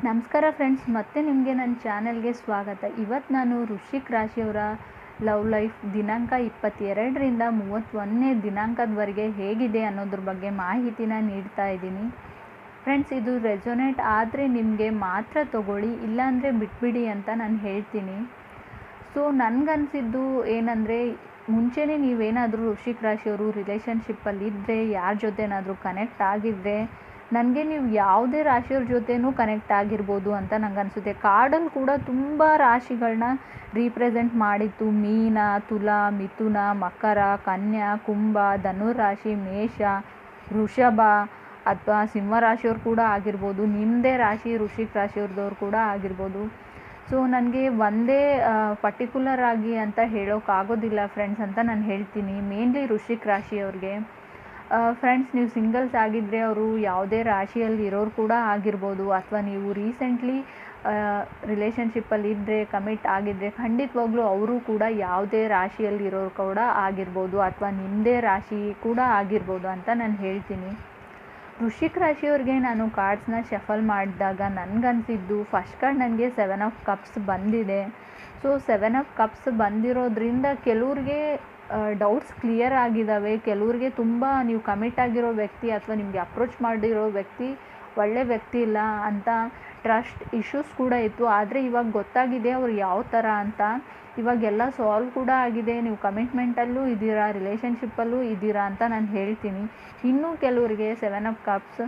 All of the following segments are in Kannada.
ನಮಸ್ಕಾರ ಫ್ರೆಂಡ್ಸ್, ಮತ್ತೆ ನಿಮಗೆ ನನ್ನ ಚಾನೆಲ್ಗೆ ಸ್ವಾಗತ. ಇವತ್ತು ನಾನು ವೃಶ್ಚಿಕ ರಾಶಿಯವರ ಲವ್ ಲೈಫ್ ದಿನಾಂಕ 22ರಿಂದ 31ನೇ ದಿನಾಂಕದವರೆಗೆ ಹೇಗಿದೆ ಅನ್ನೋದ್ರ ಬಗ್ಗೆ ಮಾಹಿತಿನ ನೀಡ್ತಾ ಇದ್ದೀನಿ. ಫ್ರೆಂಡ್ಸ್, ಇದು ರೆಸೊನೇಟ್ ಆದರೆ ನಿಮಗೆ ಮಾತ್ರ ತಗೊಳ್ಳಿ, ಇಲ್ಲಾಂದರೆ ಬಿಟ್ಬಿಡಿ ಅಂತ ನಾನು ಹೇಳ್ತೀನಿ. ಸೊ ನನಗನ್ಸಿದ್ದು ಏನಂದರೆ, ಮುಂಚೆನೇ ನೀವೇನಾದರೂ ವೃಶ್ಚಿಕ ರಾಶಿಯವರು ರಿಲೇಷನ್ಶಿಪ್ಪಲ್ಲಿ ಇದ್ದರೆ, ಯಾರ ಜೊತೆನಾದರೂ ಕನೆಕ್ಟ್ ಆಗಿದ್ದರೆ, ನನಗೆ ನೀವು ಯಾವುದೇ ರಾಶಿಯವ್ರ ಜೊತೆನೂ ಕನೆಕ್ಟ್ ಆಗಿರ್ಬೋದು ಅಂತ ನಂಗೆ ಅನಿಸುತ್ತೆ. ಕಾರ್ಡಲ್ಲಿ ಕೂಡ ತುಂಬ ರಾಶಿಗಳನ್ನ ರೀಪ್ರೆಸೆಂಟ್ ಮಾಡಿತ್ತು. ಮೀನ, ತುಲಾ, ಮಿಥುನ, ಮಕರ, ಕನ್ಯಾ, ಕುಂಭ, ಧನುರಾಶಿ, ಮೇಷ, ವೃಷಭ ಅಥವಾ ಸಿಂಹರಾಶಿಯವ್ರು ಕೂಡ ಆಗಿರ್ಬೋದು. ನಿಮ್ಮದೇ ರಾಶಿ ವೃಶ್ಚಿಕ ರಾಶಿಯವ್ರದವ್ರು ಕೂಡ ಆಗಿರ್ಬೋದು. ಸೊ ನನಗೆ ಒಂದೇ ಪರ್ಟಿಕ್ಯುಲರ್ ಆಗಿ ಅಂತ ಹೇಳೋಕ್ಕಾಗೋದಿಲ್ಲ ಫ್ರೆಂಡ್ಸ್ ಅಂತ ನಾನು ಹೇಳ್ತೀನಿ. ಮೇನ್ಲಿ ವೃಶ್ಚಿಕ ರಾಶಿಯವ್ರಿಗೆ ಫ್ರೆಂಡ್ಸ್, ನೀವು ಸಿಂಗಲ್ಸ್ ಆಗಿದ್ದರೆ ಅವರು ಯಾವುದೇ ರಾಶಿಯಲ್ಲಿ ಇರೋರು ಕೂಡ ಆಗಿರ್ಬೋದು, ಅಥವಾ ನೀವು ರೀಸೆಂಟ್ಲಿ ರಿಲೇಷನ್ಶಿಪ್ಪಲ್ಲಿ ಇದ್ದರೆ ಕಮಿಟ್ ಆಗಿದ್ದರೆ ಖಂಡಿತವಾಗ್ಲೂ ಅವರು ಕೂಡ ಯಾವುದೇ ರಾಶಿಯಲ್ಲಿ ಇರೋರು ಕೂಡ ಆಗಿರ್ಬೋದು, ಅಥವಾ ನಿಮ್ಮದೇ ರಾಶಿ ಕೂಡ ಆಗಿರ್ಬೋದು ಅಂತ ನಾನು ಹೇಳ್ತೀನಿ. ವೃಶ್ಚಿಕ ರಾಶಿಯವ್ರಿಗೆ ನಾನು ಕಾರ್ಡ್ಸ್ನ ಶಫಲ್ ಮಾಡಿದಾಗ ನನಗನ್ಸಿದ್ದು, ಫಸ್ಟ್ ಕಾರ್ಡ್ ನನಗೆ 7 ಆಫ್ ಕಪ್ಸ್ ಬಂದಿದೆ. ಸೊ 7 ಆಫ್ ಕಪ್ಸ್ ಬಂದಿರೋದ್ರಿಂದ ಕೆಲವ್ರಿಗೆ ಡೌಟ್ಸ್ ಕ್ಲಿಯರ್ ಆಗಿದ್ದಾವೆ. ಕೆಲವ್ರಿಗೆ ತುಂಬ ನೀವು ಕಮಿಟ್ ಆಗಿರೋ ವ್ಯಕ್ತಿ ಅಥವಾ ನಿಮಗೆ ಅಪ್ರೋಚ್ ಮಾಡಿರೋ ವ್ಯಕ್ತಿ ಒಳ್ಳೆ ವ್ಯಕ್ತಿ ಇಲ್ಲ ಅಂತ ಟ್ರಸ್ಟ್ ಇಶ್ಯೂಸ್ ಕೂಡ ಇತ್ತು. ಆದರೆ ಇವಾಗ ಗೊತ್ತಾಗಿದೆ ಅವ್ರು ಯಾವ ಥರ ಅಂತ. ಇವಾಗೆಲ್ಲ ಸಾಲ್ವ್ ಕೂಡ ಆಗಿದೆ. ನೀವು ಕಮಿಟ್ಮೆಂಟಲ್ಲೂ ಇದ್ದೀರಾ, ರಿಲೇಷನ್ಶಿಪ್ಪಲ್ಲೂ ಇದ್ದೀರಾ ಅಂತ ನಾನು ಹೇಳ್ತೀನಿ. ಇನ್ನೂ ಕೆಲವರಿಗೆ 7 ಆಫ್ ಕಪ್ಸ್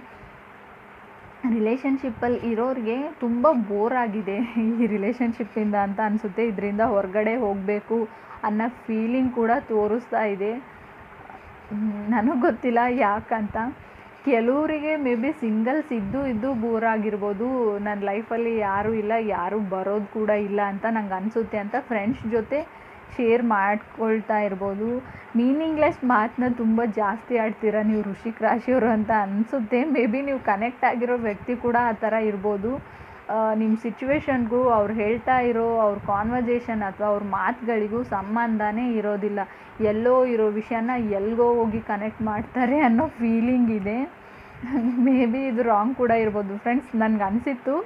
ರಿಲೇಷನ್ಶಿಪ್ಪಲ್ಲಿ ಇರೋರಿಗೆ ತುಂಬ ಬೋರ್ ಆಗಿದೆ ಈ ರಿಲೇಷನ್ಶಿಪ್ಪಿಂದ ಅಂತ ಅನಿಸುತ್ತೆ. ಇದರಿಂದ ಹೊರಗಡೆ ಹೋಗಬೇಕು ಅನ್ನೋ ಫೀಲಿಂಗ್ ಕೂಡ ತೋರಿಸ್ತಾ ಇದೆ. ನನಗೆ ಗೊತ್ತಿಲ್ಲ ಯಾಕಂತ. ಕೆಲವರಿಗೆ ಮೇ ಬಿ ಸಿಂಗಲ್ಸ್ ಇದ್ದು ಬೋರ್ ಆಗಿರ್ಬೋದು. ನನ್ನ ಲೈಫಲ್ಲಿ ಯಾರೂ ಇಲ್ಲ, ಯಾರೂ ಬರೋದು ಕೂಡ ಇಲ್ಲ ಅಂತ ನಂಗೆ ಅನಿಸುತ್ತೆ ಅಂತ ಫ್ರೆಂಡ್ಸ್ ಜೊತೆ ಶೇರ್ ಮಾಡ್ಕೊಳ್ತಾ ಇರ್ಬೋದು. ಮೀನಿಂಗ್ಲೆಸ್ ಮಾತನ್ನ ತುಂಬ ಜಾಸ್ತಿ ಆಡ್ತೀರ ನೀವು ವೃಶ್ಚಿಕ ರಾಶಿಯವರು ಅಂತ ಅನಿಸುತ್ತೆ. ಮೇ ಬಿ ನೀವು ಕನೆಕ್ಟ್ ಆಗಿರೋ ವ್ಯಕ್ತಿ ಕೂಡ ಆ ಥರ ಇರ್ಬೋದು. ನಿಮ್ಮ ಸಿಚುವೇಶನ್ಗೂ ಅವ್ರು ಹೇಳ್ತಾ ಇರೋ ಅವ್ರ ಕಾನ್ವರ್ಜೇಷನ್ ಅಥವಾ ಅವ್ರ ಮಾತುಗಳಿಗೂ ಸಂಬಂಧನೇ ಇರೋದಿಲ್ಲ. ಎಲ್ಲೋ ಇರೋ ವಿಷಯನ ಎಲ್ಲಿಗೋ ಹೋಗಿ ಕನೆಕ್ಟ್ ಮಾಡ್ತಾರೆ ಅನ್ನೋ ಫೀಲಿಂಗ್ ಇದೆ. ಮೇ ಬಿ ಇದು ರಾಂಗ್ ಕೂಡ ಇರ್ಬೋದು ಫ್ರೆಂಡ್ಸ್, ನನಗೆ ಅನಿಸಿತ್ತು.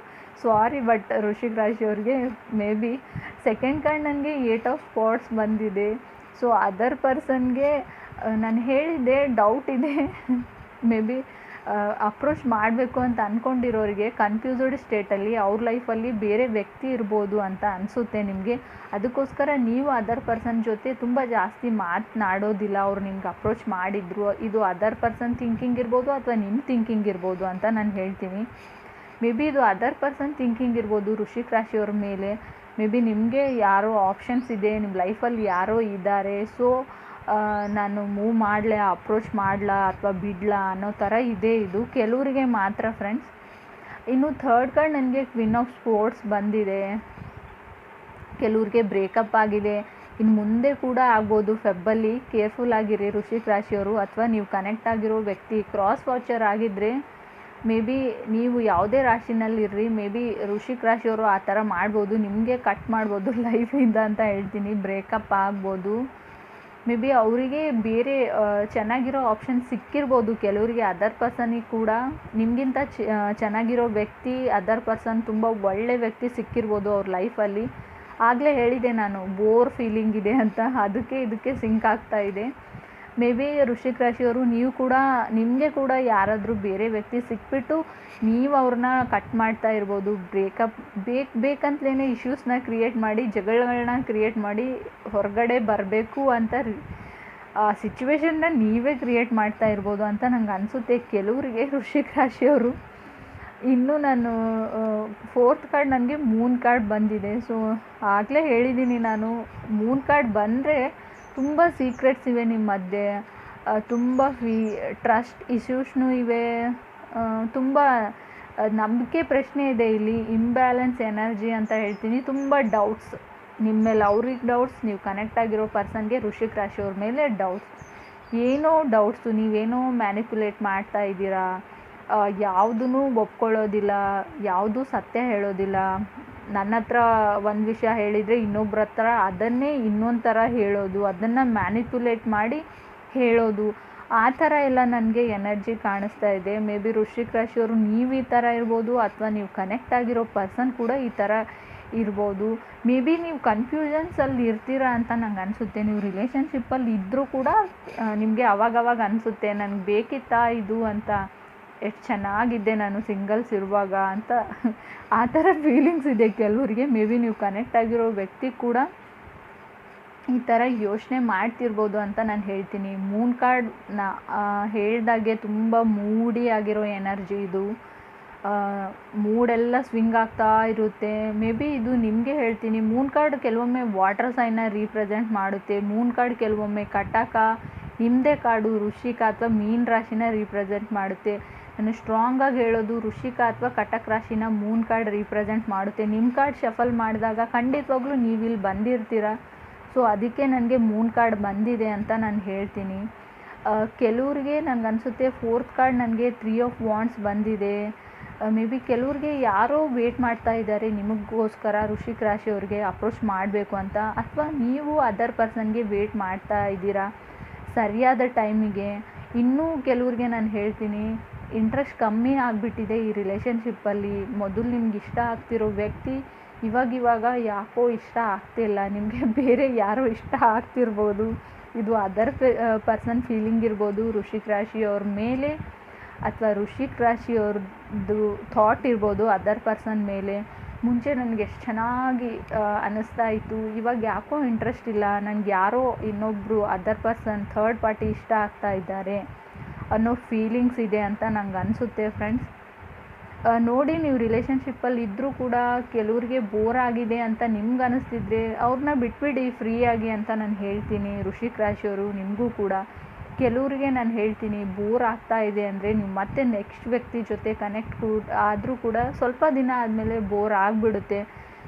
ಸಾರಿ, but Vrishchika ರಾಶಿಯವ್ರಿಗೆ may be second card ನನಗೆ 8 ಆಫ್ ಸ್ಪಾಟ್ಸ್ ಬಂದಿದೆ. ಸೊ ಅದರ್ ಪರ್ಸನ್ಗೆ ನಾನು ಹೇಳಿದ್ದೆ ಡೌಟ್ ಇದೆ. ಮೇ ಬಿ ಅಪ್ರೋಚ್ ಮಾಡಬೇಕು ಅಂತ ಅಂದ್ಕೊಂಡಿರೋರಿಗೆ ಕನ್ಫ್ಯೂಸ್ಡ್ ಸ್ಟೇಟಲ್ಲಿ ಅವ್ರ ಲೈಫಲ್ಲಿ ಬೇರೆ ವ್ಯಕ್ತಿ ಇರ್ಬೋದು ಅಂತ ಅನಿಸುತ್ತೆ ನಿಮಗೆ. ಅದಕ್ಕೋಸ್ಕರ ನೀವು ಅದರ್ ಪರ್ಸನ್ ಜೊತೆ ತುಂಬ ಜಾಸ್ತಿ ಮಾತನಾಡೋದಿಲ್ಲ. ಅವ್ರು ನಿಮ್ಗೆ ಅಪ್ರೋಚ್ ಮಾಡಿದ್ರು, ಇದು ಅದರ್ ಪರ್ಸನ್ ಥಿಂಕಿಂಗ್ ಇರ್ಬೋದು ಅಥವಾ ನಿಮ್ಮ ಥಿಂಕಿಂಗ್ ಇರ್ಬೋದು ಅಂತ ನಾನು ಹೇಳ್ತೀನಿ. ಮೇ ಬಿ ಇದು ಅದರ್ ಪರ್ಸನ್ ಥಿಂಕಿಂಗ್ ಇರ್ಬೋದು ವೃಶ್ಚಿಕ ರಾಶಿಯವ್ರ ಮೇಲೆ. ಮೇ ಬಿ ನಿಮಗೆ ಯಾರೋ ಆಪ್ಷನ್ಸ್ ಇದೆ, ನಿಮ್ಮ ಲೈಫಲ್ಲಿ ಯಾರೋ ಇದ್ದಾರೆ. ಸೊ ನಾನು ಮೂವ್ ಮಾಡಲಾ, ಅಪ್ರೋಚ್ ಮಾಡಲಾ ಅಥವಾ ಬಿಡಲಾ ಅನ್ನೋ ಥರ ಇದೆ ಇದು ಕೆಲವರಿಗೆ ಮಾತ್ರ ಫ್ರೆಂಡ್ಸ್. ಇನ್ನು ಥರ್ಡ್ ಕಾರ್ಡ್ ನನಗೆ ಕ್ವೀನ್ ಆಫ್ ಸ್ಪೋರ್ಟ್ಸ್ ಬಂದಿದೆ. ಕೆಲವ್ರಿಗೆ ಬ್ರೇಕಪ್ ಆಗಿದೆ, ಇನ್ನು ಮುಂದೆ ಕೂಡ ಆಗ್ಬೋದು. ಫೆಬ್ಬಲ್ಲಿ ಕೇರ್ಫುಲ್ ಆಗಿರಿ ವೃಶ್ಚಿಕ ರಾಶಿಯವರು. ಅಥವಾ ನೀವು ಕನೆಕ್ಟ್ ಆಗಿರೋ ವ್ಯಕ್ತಿ ಕ್ರಾಸ್ ವಾಚರ್ ಆಗಿದ್ದರೆ ಮೇ ಬಿ ನೀವು ಯಾವುದೇ ರಾಶಿನಲ್ಲಿರ್ರಿ, ಮೇ ಬಿ ವೃಶ್ಚಿಕ ರಾಶಿಯವರು ಆ ಥರ ಮಾಡ್ಬೋದು, ನಿಮಗೆ ಕಟ್ ಮಾಡ್ಬೋದು ಲೈಫಿಂದ ಅಂತ ಹೇಳ್ತೀನಿ. ಬ್ರೇಕಪ್ ಆಗ್ಬೋದು. ಮೇ ಬಿ ಅವರಿಗೆ ಬೇರೆ ಚೆನ್ನಾಗಿರೋ ಆಪ್ಷನ್ ಸಿಕ್ಕಿರ್ಬೋದು. ಕೆಲವರಿಗೆ ಅದರ್ ಪರ್ಸನಿಗೆ ಕೂಡ ನಿಮಗಿಂತ ಚೆನ್ನಾಗಿರೋ ವ್ಯಕ್ತಿ, ಅದರ್ ಪರ್ಸನ್ ತುಂಬ ಒಳ್ಳೆ ವ್ಯಕ್ತಿ ಸಿಕ್ಕಿರ್ಬೋದು ಅವ್ರ ಲೈಫಲ್ಲಿ. ಆಗಲೇ ಹೇಳಿದೆ ನಾನು, ಬೋರ್ ಫೀಲಿಂಗ್ ಇದೆ ಅಂತ, ಅದಕ್ಕೆ ಇದಕ್ಕೆ ಸಿಂಕ್ ಆಗ್ತಾ ಇದೆ. ಮೇ ಬಿ ವೃಶ್ಚಿಕ ರಾಶಿಯವರು ನೀವು ಕೂಡ ನಿಮಗೆ ಕೂಡ ಯಾರಾದರೂ ಬೇರೆ ವ್ಯಕ್ತಿ ಸಿಕ್ಬಿಟ್ಟು ನೀವು ಅವ್ರನ್ನ ಕಟ್ ಮಾಡ್ತಾ ಇರ್ಬೋದು. ಬ್ರೇಕಪ್ ಬೇಕಂತಲೇ ಇಶ್ಯೂಸ್ನ ಕ್ರಿಯೇಟ್ ಮಾಡಿ, ಜಗಳಗಳನ್ನ ಕ್ರಿಯೇಟ್ ಮಾಡಿ ಹೊರಗಡೆ ಬರಬೇಕು ಅಂತ ಆ ಸಿಚುವೇಶನ್ನ ನೀವೇ ಕ್ರಿಯೇಟ್ ಮಾಡ್ತಾ ಇರ್ಬೋದು ಅಂತ ನಂಗೆ ಅನಿಸುತ್ತೆ ಕೆಲವರಿಗೆ ವೃಶ್ಚಿಕ ರಾಶಿಯವರು. ಇನ್ನು ನಾನು ಫೋರ್ತ್ ಕಾರ್ಡ್ ನನಗೆ ಮೂನ್ ಕಾರ್ಡ್ ಬಂದಿದೆ. ಸೊ ಆಗಲೇ ಹೇಳಿದ್ದೀನಿ ನಾನು, ಮೂನ್ ಕಾರ್ಡ್ ಬಂದರೆ ತುಂಬ ಸೀಕ್ರೆಟ್ಸ್ ಇವೆ ನಿಮ್ಮ ಮಧ್ಯೆ, ತುಂಬ ಟ್ರಸ್ಟ್ ಇಶ್ಯೂಸ್ನೂ ಇವೆ, ತುಂಬ ನಂಬಿಕೆ ಪ್ರಶ್ನೆ ಇದೆ ಇಲ್ಲಿ. ಇಂಬ್ಯಾಲೆನ್ಸ್ ಎನರ್ಜಿ ಅಂತ ಹೇಳ್ತೀನಿ. ತುಂಬ ಡೌಟ್ಸ್ ನಿಮ್ಮ ಮೇಲೆ, ಅವ್ರಿಗೆ ಡೌಟ್ಸ್, ನೀವು ಕನೆಕ್ಟ್ ಆಗಿರೋ ಪರ್ಸನ್ಗೆ ವೃಶ್ಚಿಕ ರಾಶಿಯವ್ರ ಮೇಲೆ ಡೌಟ್ಸ್. ಏನೋ ಡೌಟ್ಸು, ನೀವೇನೋ ಮ್ಯಾನಿಪುಲೇಟ್ ಮಾಡ್ತಾ ಇದ್ದೀರಾ, ಯಾವುದೂ ಒಪ್ಕೊಳ್ಳೋದಿಲ್ಲ, ಯಾವುದೂ ಸತ್ಯ ಹೇಳೋದಿಲ್ಲ. ನನ್ನ ಹತ್ರ ಒಂದು ವಿಷಯ ಹೇಳಿದರೆ ಇನ್ನೊಬ್ರ ಹತ್ರ ಅದನ್ನೇ ಇನ್ನೊಂದು ಥರ ಹೇಳೋದು, ಅದನ್ನು ಮ್ಯಾನಿಪುಲೇಟ್ ಮಾಡಿ ಹೇಳೋದು. ಆ ಥರ ಎಲ್ಲ ನನಗೆ ಎನರ್ಜಿ ಕಾಣಿಸ್ತಾ ಇದೆ. ಮೇ ಬಿ ವೃಶ್ಚಿಕ ರಾಶಿಯವರು ನೀವು ಈ ಥರ ಇರ್ಬೋದು, ಅಥವಾ ನೀವು ಕನೆಕ್ಟ್ ಆಗಿರೋ ಪರ್ಸನ್ ಕೂಡ ಈ ಥರ ಇರ್ಬೋದು. ಮೇ ಬಿ ನೀವು ಕನ್ಫ್ಯೂಷನ್ಸಲ್ಲಿ ಇರ್ತೀರಾ ಅಂತ ನಂಗೆ ಅನಿಸುತ್ತೆ. ನೀವು ರಿಲೇಷನ್ಶಿಪ್ಪಲ್ಲಿ ಇದ್ದರೂ ಕೂಡ ನಿಮಗೆ ಅವಾಗವಾಗ ಅನಿಸುತ್ತೆ, ನನಗೆ ಬೇಕಿತ್ತಾ ಇದು ಅಂತ, ಎಷ್ಟು ಚೆನ್ನಾಗಿದ್ದೆ ನಾನು ಸಿಂಗಲ್ಸ್ ಇರುವಾಗ ಅಂತ ಆ ಥರ ಫೀಲಿಂಗ್ಸ್ ಇದೆ ಕೆಲವರಿಗೆ. ಮೇ ಬಿ ನೀವು ಕನೆಕ್ಟ್ ಆಗಿರೋ ವ್ಯಕ್ತಿ ಕೂಡ ಈ ಥರ ಯೋಚನೆ ಮಾಡ್ತಿರ್ಬೋದು ಅಂತ ನಾನು ಹೇಳ್ತೀನಿ. ಮೂನ್ ಕಾರ್ಡ್ ಹೇಳ್ದಾಗೆ ತುಂಬ ಮೂಡಿ ಆಗಿರೋ ಎನರ್ಜಿ ಇದು. ಮೂಡೆಲ್ಲ ಸ್ವಿಂಗ್ ಆಗ್ತಾ ಇರುತ್ತೆ. ಮೇ ಬಿ ಇದು ನಿಮಗೆ ಹೇಳ್ತೀನಿ, ಮೂನ್ ಕಾರ್ಡ್ ಕೆಲವೊಮ್ಮೆ ವಾಟರ್ ಸೈನ್ನ ರೀಪ್ರೆಸೆಂಟ್ ಮಾಡುತ್ತೆ. ಮೂನ್ ಕಾರ್ಡ್ ಕೆಲವೊಮ್ಮೆ ಕಟಕ, ನಿಮ್ಮದೇ ಕಾರ್ಡು ವೃಶ್ಚಿಕ ಅಥವಾ ಮೀನ ರಾಶಿನ ರೀಪ್ರೆಸೆಂಟ್ ಮಾಡುತ್ತೆ. ನಾನು ಸ್ಟ್ರಾಂಗಾಗಿ ಹೇಳೋದು, ವೃಶ್ಚಿಕ ಅಥವಾ ಕಟಕ ರಾಶಿನ ಮೂನ್ ಕಾರ್ಡ್ ರೀಪ್ರೆಸೆಂಟ್ ಮಾಡುತ್ತೆ. ನಿಮ್ಮ ಕಾರ್ಡ್ ಶಫಲ್ ಮಾಡಿದಾಗ ಖಂಡಿತವಾಗ್ಲೂ ನೀವು ಇಲ್ಲಿ ಬಂದಿರ್ತೀರ. ಸೊ ಅದಕ್ಕೆ ನನಗೆ ಮೂನ್ ಕಾರ್ಡ್ ಬಂದಿದೆ ಅಂತ ನಾನು ಹೇಳ್ತೀನಿ. ಕೆಲವ್ರಿಗೆ ನನಗನ್ಸುತ್ತೆ ಫೋರ್ತ್ ಕಾರ್ಡ್ ನನಗೆ 3 ಆಫ್ ವಾಂಡ್ಸ್ ಬಂದಿದೆ. ಮೇ ಬಿ ಕೆಲವ್ರಿಗೆ ಯಾರೋ ವೇಟ್ ಮಾಡ್ತಾ ಇದ್ದಾರೆ ನಿಮಗೋಸ್ಕರ, ವೃಶ್ಚಿಕ ರಾಶಿಯವ್ರಿಗೆ ಅಪ್ರೋಚ್ ಮಾಡಬೇಕು ಅಂತ, ಅಥವಾ ನೀವು ಅದರ್ ಪರ್ಸನ್ಗೆ ವೇಟ್ ಮಾಡ್ತಾ ಇದ್ದೀರಾ ಸರಿಯಾದ ಟೈಮಿಗೆ. ಇನ್ನೂ ಕೆಲವ್ರಿಗೆ ನಾನು ಹೇಳ್ತೀನಿ, ಇಂಟ್ರೆಸ್ಟ್ ಕಮ್ಮಿ ಆಗಿಬಿಟ್ಟಿದೆ ಈ ರಿಲೇಷನ್ಶಿಪ್ಪಲ್ಲಿ. ಮೊದಲು ನಿಮ್ಗೆ ಇಷ್ಟ ಆಗ್ತಿರೋ ವ್ಯಕ್ತಿ ಇವಾಗ ಯಾಕೋ ಇಷ್ಟ ಆಗ್ತಿಲ್ಲ, ನಿಮಗೆ ಬೇರೆ ಯಾರೋ ಇಷ್ಟ ಆಗ್ತಿರ್ಬೋದು. ಇದು ಅದರ್ ಪರ್ಸನ್ ಫೀಲಿಂಗ್ ಇರ್ಬೋದು ವೃಶ್ಚಿಕ ರಾಶಿಯವ್ರ ಮೇಲೆ, ಅಥವಾ ವೃಶ್ಚಿಕ ರಾಶಿಯವ್ರದ್ದು ಥಾಟ್ ಇರ್ಬೋದು ಅದರ್ ಪರ್ಸನ್ ಮೇಲೆ. ಮುಂಚೆ ನನಗೆ ಎಷ್ಟು ಚೆನ್ನಾಗಿ ಅನ್ನಿಸ್ತಾ ಇತ್ತು, ಇವಾಗ ಯಾಕೋ ಇಂಟ್ರೆಸ್ಟ್ ಇಲ್ಲ, ನನಗೆ ಯಾರೋ ಇನ್ನೊಬ್ಬರು ಅದರ್ ಪರ್ಸನ್ ಥರ್ಡ್ ಪಾರ್ಟಿ ಇಷ್ಟ ಆಗ್ತಾ ಇದ್ದಾರೆ ಅನ್ನೋ ಫೀಲಿಂಗ್ಸ್ ಇದೆ ಅಂತ ನಂಗೆ ಅನಿಸುತ್ತೆ ಫ್ರೆಂಡ್ಸ್. ನೋಡಿ, ನೀವು ರಿಲೇಷನ್ಶಿಪ್ಪಲ್ಲಿ ಇದ್ದರೂ ಕೂಡ ಕೆಲವ್ರಿಗೆ ಬೋರ್ ಆಗಿದೆ ಅಂತ ನಿಮ್ಗೆ ಅನ್ನಿಸ್ತಿದ್ರೆ ಅವ್ರನ್ನ ಬಿಟ್ಬಿಡಿ ಫ್ರೀಯಾಗಿ ಅಂತ ನಾನು ಹೇಳ್ತೀನಿ. ವೃಶ್ಚಿಕ ರಾಶಿಯವರು ನಿಮಗೂ ಕೂಡ ಕೆಲವರಿಗೆ ನಾನು ಹೇಳ್ತೀನಿ, ಬೋರ್ ಆಗ್ತಾ ಇದೆ ಅಂದರೆ ನೀವು ಮತ್ತೆ ನೆಕ್ಸ್ಟ್ ವ್ಯಕ್ತಿ ಜೊತೆ ಕನೆಕ್ಟ್ ಆದರೂ ಕೂಡ ಸ್ವಲ್ಪ ದಿನ ಆದಮೇಲೆ ಬೋರ್ ಆಗಿಬಿಡುತ್ತೆ.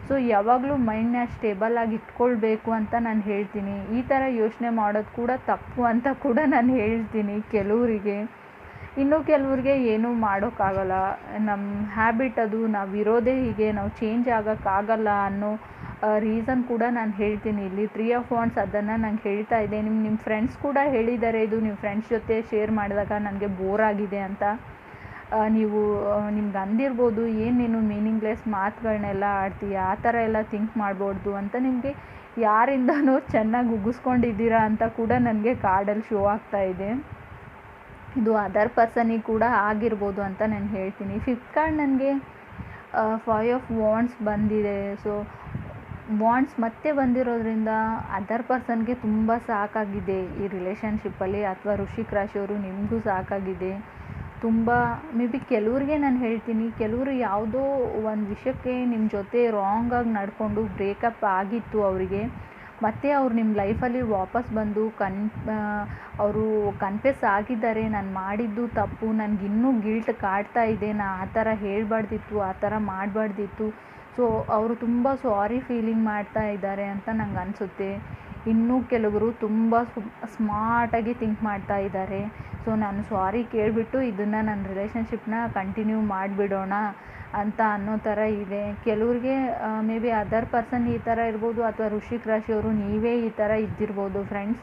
ಸೊ ಯಾವಾಗಲೂ ಮೈಂಡ್ನ ಸ್ಟೇಬಲ್ ಆಗಿ ಇಟ್ಕೊಳ್ಬೇಕು ಅಂತ ನಾನು ಹೇಳ್ತೀನಿ. ಈ ಥರ ಯೋಚನೆ ಮಾಡೋದು ಕೂಡ ತಪ್ಪು ಅಂತ ಕೂಡ ನಾನು ಹೇಳ್ತೀನಿ ಕೆಲವರಿಗೆ. ಇನ್ನು ಕೆಲವ್ರಿಗೆ ಏನೂ ಮಾಡೋಕ್ಕಾಗಲ್ಲ, ನಮ್ಮ ಹ್ಯಾಬಿಟ್ ಅದು, ನಾವು ಇರೋದೇ ಹೀಗೆ, ನಾವು ಚೇಂಜ್ ಆಗೋಕ್ಕಾಗಲ್ಲ ಅನ್ನೋ ರೀಸನ್ ಕೂಡ ನಾನು ಹೇಳ್ತೀನಿ ಇಲ್ಲಿ. 3 ಆಫ್ ವಾಂಡ್ಸ್ ಅದನ್ನು ನಂಗೆ ಹೇಳ್ತಾ ಇದೆ. ನಿಮ್ಮ ಫ್ರೆಂಡ್ಸ್ ಕೂಡ ಹೇಳಿದ್ದಾರೆ, ಇದು ನೀವು ಫ್ರೆಂಡ್ಸ್ ಜೊತೆ ಶೇರ್ ಮಾಡಿದಾಗ ನನಗೆ ಬೋರ್ ಆಗಿದೆ ಅಂತ. ನೀವು ನಿಮ್ಗೆ ಅಂದಿರ್ಬೋದು, ಏನು ನೀನು ಮೀನಿಂಗ್ಲೆಸ್ ಮಾತುಗಳನ್ನೆಲ್ಲ ಆಡ್ತೀಯ, ಆ ಥರ ಎಲ್ಲ ಥಿಂಕ್ ಮಾಡ್ಬಾರ್ದು ಅಂತ ನಿಮಗೆ ಯಾರಿಂದನೋ ಚೆನ್ನಾಗಿ ಉಗಿಸ್ಕೊಂಡಿದ್ದೀರಾ ಅಂತ ಕೂಡ ನನಗೆ ಕಾರ್ಡಲ್ಲಿ ಶೋ ಆಗ್ತಾ ಇದೆ. ಇದು ಅದರ್ ಪರ್ಸನಿಗೆ ಕೂಡ ಆಗಿರ್ಬೋದು ಅಂತ ನಾನು ಹೇಳ್ತೀನಿ. 5th ಕಾರ್ಡ್ ನನಗೆ 5 ಆಫ್ ವಾಂಡ್ಸ್ ಬಂದಿದೆ. ಸೊ ವಾಂಡ್ಸ್ ಮತ್ತೆ ಬಂದಿರೋದ್ರಿಂದ ಅದರ್ ಪರ್ಸನ್ಗೆ ತುಂಬ ಸಾಕಾಗಿದೆ ಈ ರಿಲೇಷನ್ಶಿಪ್ಪಲ್ಲಿ, ಅಥವಾ ವೃಶ್ಚಿಕ ರಾಶಿಯವರು ನಿಮಗೂ ಸಾಕಾಗಿದೆ ತುಂಬ. ಮೇ ಬಿ ಕೆಲವ್ರಿಗೆ ನಾನು ಹೇಳ್ತೀನಿ, ಕೆಲವರು ಯಾವುದೋ ಒಂದು ವಿಷಯಕ್ಕೆ ನಿಮ್ಮ ಜೊತೆ ರಾಂಗಾಗಿ ನಡ್ಕೊಂಡು ಬ್ರೇಕಪ್ ಆಗಿತ್ತು ಅವರಿಗೆ, ಮತ್ತು ಅವ್ರು ನಿಮ್ಮ ಲೈಫಲ್ಲಿ ವಾಪಸ್ ಬಂದು ಅವರು ಕನ್ಫೆಸ್ ಆಗಿದ್ದಾರೆ, ನಾನು ಮಾಡಿದ್ದು ತಪ್ಪು, ನನಗಿನ್ನೂ ಗಿಲ್ಟ್ ಕಾಡ್ತಾ ಇದೆ, ನಾನು ಆ ಥರ ಹೇಳಬಾರ್ದಿತ್ತು, ಆ ಥರ ಮಾಡಬಾರ್ದಿತ್ತು. ಸೊ ಅವರು ತುಂಬ ಸಾರಿ ಫೀಲಿಂಗ್ ಮಾಡ್ತಾ ಇದ್ದಾರೆ ಅಂತ ನಂಗೆ ಅನಿಸುತ್ತೆ. ಇನ್ನೂ ಕೆಲವರು ತುಂಬ ಸ್ಮಾರ್ಟಾಗಿ ಥಿಂಕ್ ಮಾಡ್ತಾ ಇದ್ದಾರೆ. ಸೊ ನಾನು ಸಾರಿ ಕೇಳಿಬಿಟ್ಟು ಇದನ್ನು ನನ್ನ ರಿಲೇಷನ್ಶಿಪ್ನ ಕಂಟಿನ್ಯೂ ಮಾಡಿಬಿಡೋಣ ಅಂತ ಅನ್ನೋ ಥರ ಇದೆ. ಕೆಲವ್ರಿಗೆ ಮೇ ಬಿ ಅದರ್ ಪರ್ಸನ್ ಈ ಥರ ಇರ್ಬೋದು, ಅಥವಾ ವೃಶ್ಚಿಕ ರಾಶಿಯವರು ನೀವೇ ಈ ಥರ ಇದ್ದಿರ್ಬೋದು ಫ್ರೆಂಡ್ಸ್.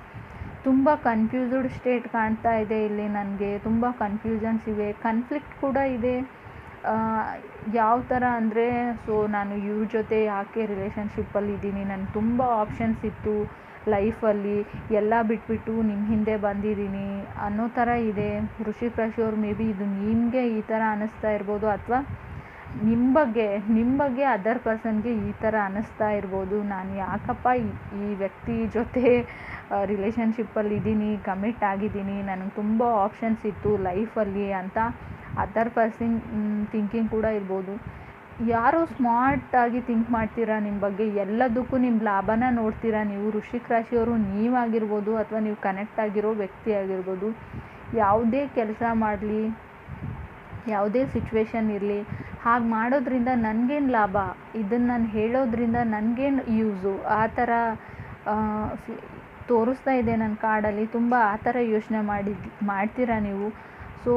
ತುಂಬ ಕನ್ಫ್ಯೂಸ್ಡ್ ಸ್ಟೇಟ್ ಕಾಣ್ತಾ ಇದೆ ಇಲ್ಲಿ ನನಗೆ. ತುಂಬ ಕನ್ಫ್ಯೂಷನ್ಸ್ ಇವೆ, ಕನ್ಫ್ಲಿಕ್ಟ್ ಕೂಡ ಇದೆ. ಯಾವ ಥರ ಅಂದರೆ, ಸೊ ನಾನು ಇವ್ರ ಜೊತೆ ಯಾಕೆ ರಿಲೇಷನ್ಶಿಪ್ಪಲ್ಲಿ ಇದ್ದೀನಿ, ನನಗೆ ತುಂಬ ಆಪ್ಷನ್ಸ್ ಇತ್ತು ಲೈಫಲ್ಲಿ, ಎಲ್ಲ ಬಿಟ್ಬಿಟ್ಟು ನಿಮ್ಮ ಹಿಂದೆ ಬಂದಿದ್ದೀನಿ ಅನ್ನೋ ಥರ ಇದೆ. ವೃಶ್ಚಿಕ ರಾಶಿಯವರು ಮೇ ಬಿ ಇದು ನಿಮಗೆ ಈ ಥರ ಅನ್ನಿಸ್ತಾ ಇರ್ಬೋದು, ಅಥವಾ ನಿಮ್ಮ ಬಗ್ಗೆ ಅದರ್ ಪರ್ಸನ್ಗೆ ಈ ಥರ ಅನ್ನಿಸ್ತಾ ಇರ್ಬೋದು, ನಾನು ಯಾಕಪ್ಪ ಈ ವ್ಯಕ್ತಿ ಜೊತೆ ರಿಲೇಷನ್ಶಿಪ್ಪಲ್ಲಿ ಇದ್ದೀನಿ, ಕಮಿಟ್ ಆಗಿದ್ದೀನಿ, ನನಗೆ ತುಂಬ ಆಪ್ಷನ್ಸ್ ಇತ್ತು ಲೈಫಲ್ಲಿ ಅಂತ ಅದರ್ ಪರ್ಸನ್ ಥಿಂಕಿಂಗ್ ಕೂಡ ಇರ್ಬೋದು. ಯಾರೋ ಸ್ಮಾರ್ಟಾಗಿ ಥಿಂಕ್ ಮಾಡ್ತೀರಾ ನಿಮ್ಮ ಬಗ್ಗೆ, ಎಲ್ಲದಕ್ಕೂ ನಿಮ್ಮ ಲಾಭನ ನೋಡ್ತೀರಾ ನೀವು. ವೃಶ್ಚಿಕ ರಾಶಿಯವರು ನೀವಾಗಿರ್ಬೋದು, ಅಥವಾ ನೀವು ಕನೆಕ್ಟ್ ಆಗಿರೋ ವ್ಯಕ್ತಿ ಆಗಿರ್ಬೋದು. ಯಾವುದೇ ಕೆಲಸ ಮಾಡಲಿ, ಯಾವುದೇ ಸಿಚುವೇಶನ್ ಇರಲಿ, ಹಾಗೆ ಮಾಡೋದ್ರಿಂದ ನನಗೇನು ಲಾಭ, ಇದನ್ನು ನಾನು ಹೇಳೋದ್ರಿಂದ ನನಗೇನು ಯೂಸು, ಆ ಥರ ತೋರಿಸ್ತಾ ಇದೆ ನನ್ನ ಕಾರ್ಡಲ್ಲಿ. ತುಂಬ ಆ ಥರ ಯೋಚನೆ ಮಾಡ್ತೀರಾ ನೀವು. ಸೊ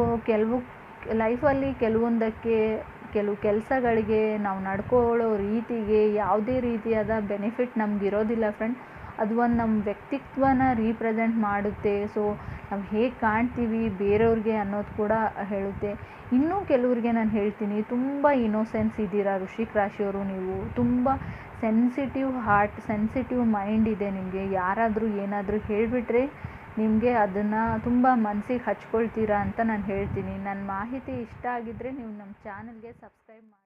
ಲೈಫಲ್ಲಿ ಕೆಲವು ಕೆಲಸಗಳಿಗೆ ನಾವು ನಡ್ಕೊಳ್ಳೋ ರೀತಿಗೆ ಯಾವುದೇ ರೀತಿಯಾದ ಬೆನಿಫಿಟ್ ನಮಗಿರೋದಿಲ್ಲ ಫ್ರೆಂಡ್. ಅದು ಒಂದು ನಮ್ಮ ವ್ಯಕ್ತಿತ್ವನ ರೀಪ್ರೆಸೆಂಟ್ ಮಾಡುತ್ತೆ. ಸೊ ನಾವು ಹೇಗೆ ಕಾಣ್ತೀವಿ ಬೇರೆಯವ್ರಿಗೆ ಅನ್ನೋದು ಕೂಡ ಹೇಳುತ್ತೆ. ಇನ್ನೂ ಕೆಲವ್ರಿಗೆ ನಾನು ಹೇಳ್ತೀನಿ, ತುಂಬ ಇನ್ನೋಸೆನ್ಸ್ ಇದ್ದೀರಾ ವೃಶ್ಚಿಕ ರಾಶಿಯವರು ನೀವು. ತುಂಬ ಸೆನ್ಸಿಟಿವ್ ಹಾರ್ಟ್, ಸೆನ್ಸಿಟಿವ್ ಮೈಂಡ್ ಇದೆ ನಿಮಗೆ. ಯಾರಾದರೂ ಏನಾದರೂ ಹೇಳಿಬಿಟ್ರೆ ನಿಮಗೆ ಅದನ್ನು ತುಂಬ ಮನಸ್ಸಿಗೆ ಹಚ್ಕೊಳ್ತೀರಾ ಅಂತ ನಾನು ಹೇಳ್ತೀನಿ. ನನ್ನ ಮಾಹಿತಿ ಇಷ್ಟ ಆಗಿದ್ದರೆ ನೀವು ನಮ್ಮ ಚಾನಲ್ಗೆ ಸಬ್ಸ್ಕ್ರೈಬ್ ಮಾಡಿ.